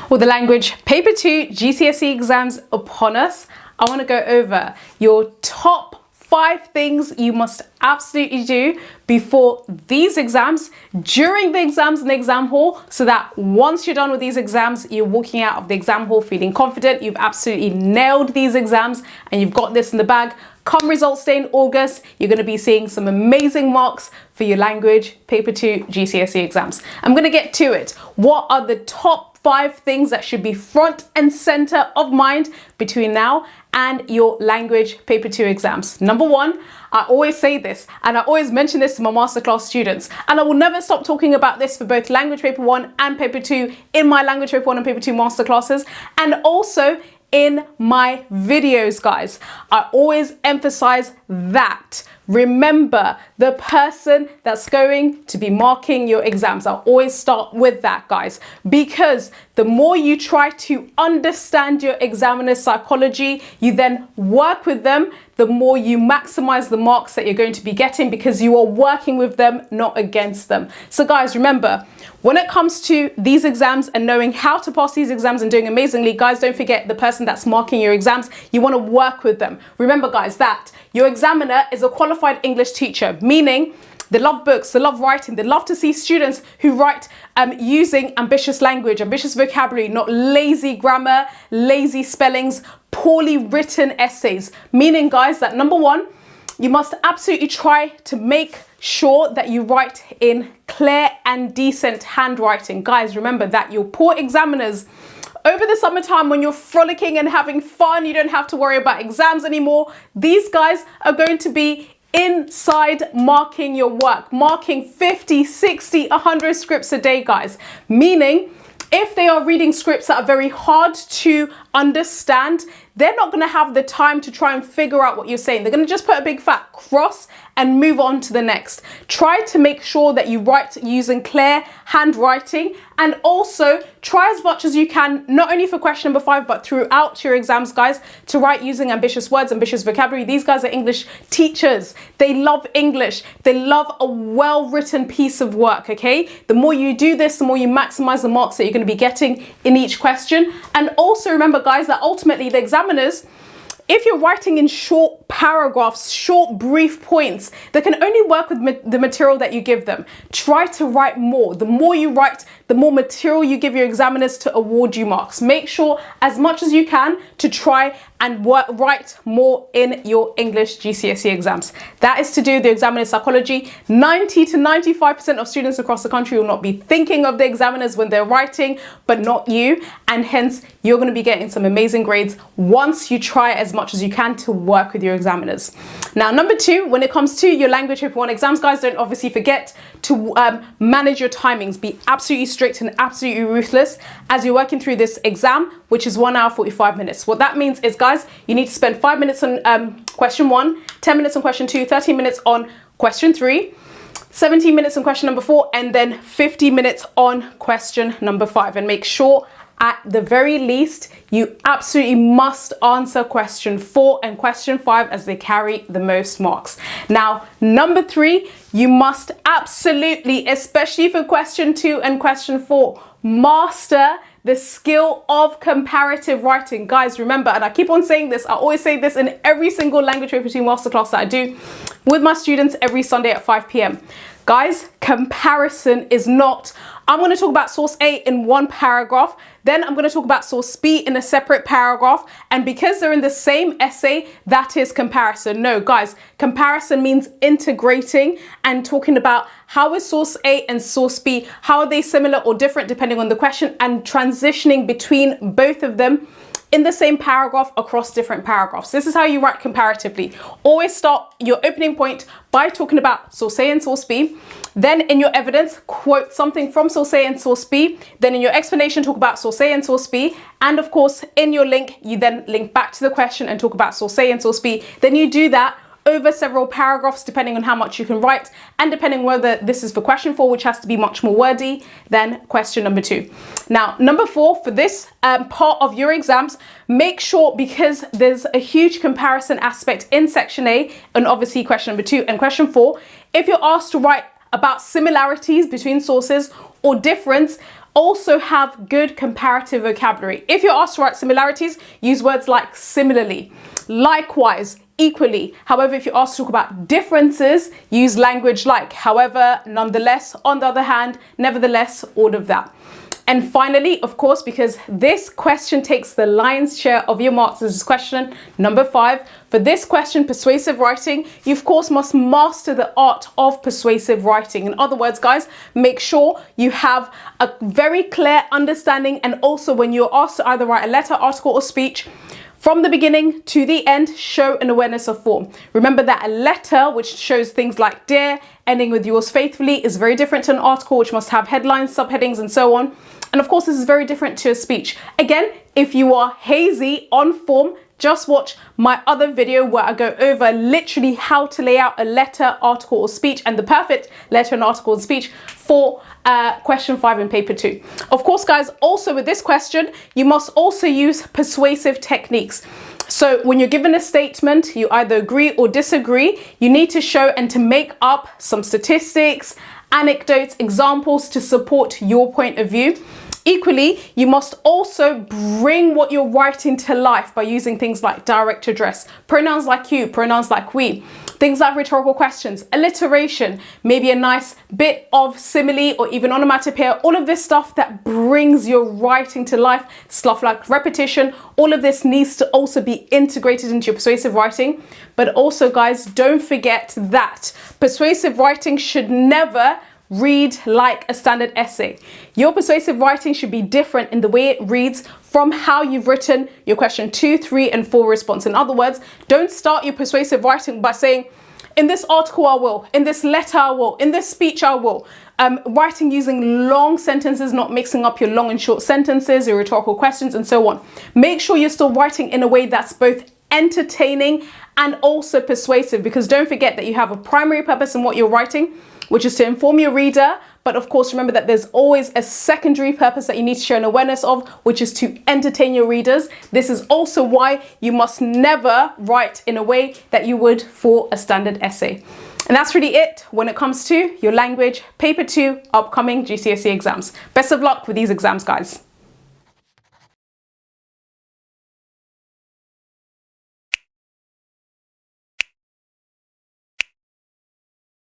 With the language paper 2 GCSE exams upon us, I want to go over your top 5 things you must absolutely do before these exams, during the exams in the exam hall, so that once you're done with these exams, you're walking out of the exam hall feeling confident, you've absolutely nailed these exams and you've got this in the bag. Come results day in August, you're going to be seeing some amazing marks for your language paper 2 GCSE exams. I'm going to get to it. What are the top 5 things that should be front and center of mind between now and your language paper 2 exams? Number 1, I always say this and I always mention this to my masterclass students, and I will never stop talking about this for both language paper 1 and paper 2 in my language paper 1 and paper 2 masterclasses, and also in my videos, guys. I always emphasize that. Remember the person that's going to be marking your exams. I'll always start with that, guys, because the more you try to understand your examiner's psychology, you then work with them, the more you maximize the marks that you're going to be getting, because you are working with them, not against them. So guys, remember, when it comes to these exams and knowing how to pass these exams and doing amazingly, guys, don't forget the person that's marking your exams. You want to work with them. Remember, guys, that your examiner is a qualified English teacher, meaning they love books, they love writing, they love to see students who write using ambitious language, ambitious vocabulary, not lazy grammar, lazy spellings, poorly written essays. Meaning, guys, that number 1, you must absolutely try to make sure that you write in clear and decent handwriting. Guys, remember that your poor examiners, over the summertime when you're frolicking and having fun, you don't have to worry about exams anymore. These guys are going to be inside marking your work, marking 50, 60, 100 scripts a day, guys. Meaning, if they are reading scripts that are very hard to understand, they're not going to have the time to try and figure out what you're saying. They're going to just put a big fat cross and move on to the next. Try to make sure that you write using clear handwriting, and also try as much as you can, not only for question number 5, but throughout your exams, guys, to write using ambitious words, ambitious vocabulary. These guys are English teachers. They love English. They love a well-written piece of work, okay? The more you do this, the more you maximize the marks that you're going to be getting in each question. And also remember, guys, that ultimately the examiners, if you're writing in short paragraphs, short brief points, they can only work with the material that you give them. Try to write more. The more you write, the more material you give your examiners to award you marks. Make sure as much as you can to try and write more in your English GCSE exams. That is to do with the examiner's psychology. 90 to 95% of students across the country will not be thinking of the examiners when they're writing, but not you. And hence, you're going to be getting some amazing grades once you try as much as you can to work with your examiners. Now, number 2, when it comes to your language paper 1 exams, guys, don't obviously forget to manage your timings. Be absolutely strict and absolutely ruthless as you're working through this exam, which is 1 hour 45 minutes. What that means is, guys, you need to spend 5 minutes on question 1, 10 minutes on question 2, 13 minutes on question 3, 17 minutes on question number 4, and then 50 minutes on question number 5. And make sure at the very least, you absolutely must answer question 4 and question 5 as they carry the most marks. Now, number 3, you must absolutely, especially for question 2 and question 4, master the skill of comparative writing. Guys, remember, and I keep on saying this, I always say this in every single language paper 2 masterclass that I do with my students every Sunday at 5 p.m. Guys, comparison is not, I'm going to talk about source A in one paragraph, then I'm going to talk about source B in a separate paragraph, and because they're in the same essay, that is comparison. No, guys, comparison means integrating and talking about how is source A and source B, how are they similar or different depending on the question, and transitioning between both of them in the same paragraph across different paragraphs. This is how you write comparatively. Always start your opening point by talking about source A and source B. Then in your evidence, quote something from source A and source B. Then in your explanation, talk about source A and source B. And of course, in your link, you then link back to the question and talk about source A and source B. Then you do that over several paragraphs, depending on how much you can write, and depending whether this is for question 4, which has to be much more wordy than question number 2. Now, number 4, for this part of your exams, make sure, because there's a huge comparison aspect in section A, and obviously question number 2 and question 4, if you're asked to write about similarities between sources or difference, also have good comparative vocabulary. If you're asked to write similarities, use words like similarly, likewise, equally. However, if you're asked to talk about differences, use language like however, nonetheless, on the other hand, nevertheless, all of that. And finally, of course, because this question takes the lion's share of your marks, this is question number 5. For this question, persuasive writing, you of course must master the art of persuasive writing. In other words, guys, make sure you have a very clear understanding, and also when you're asked to either write a letter, article, or speech, from the beginning to the end, show an awareness of form. Remember that a letter, which shows things like dear, ending with yours faithfully, is very different to an article, which must have headlines, subheadings, and so on. And of course, this is very different to a speech. Again, if you are hazy on form, just watch my other video where I go over literally how to lay out a letter, article, or speech, and the perfect letter and article and speech for question 5 in paper 2. Of course, guys, also with this question, you must also use persuasive techniques. So when you're given a statement, you either agree or disagree, you need to show and to make up some statistics, anecdotes, examples to support your point of view. Equally, you must also bring what you're writing to life by using things like direct address, pronouns like you, pronouns like we, things like rhetorical questions, alliteration, maybe a nice bit of simile or even onomatopoeia, all of this stuff that brings your writing to life, stuff like repetition, all of this needs to also be integrated into your persuasive writing. But also, guys, don't forget that persuasive writing should never read like a standard essay. Your persuasive writing should be different in the way it reads from how you've written your question 2, 3, and 4 response. In other words, don't start your persuasive writing by saying, in this article I will, in this letter I will, in this speech I will. Writing using long sentences, not mixing up your long and short sentences, your rhetorical questions, and so on. Make sure you're still writing in a way that's both entertaining and also persuasive, because don't forget that you have a primary purpose in what you're writing, which is to inform your reader. But of course, remember that there's always a secondary purpose that you need to show an awareness of, which is to entertain your readers. This is also why you must never write in a way that you would for a standard essay. And that's really it when it comes to your language paper 2 upcoming GCSE exams. Best of luck with these exams, guys.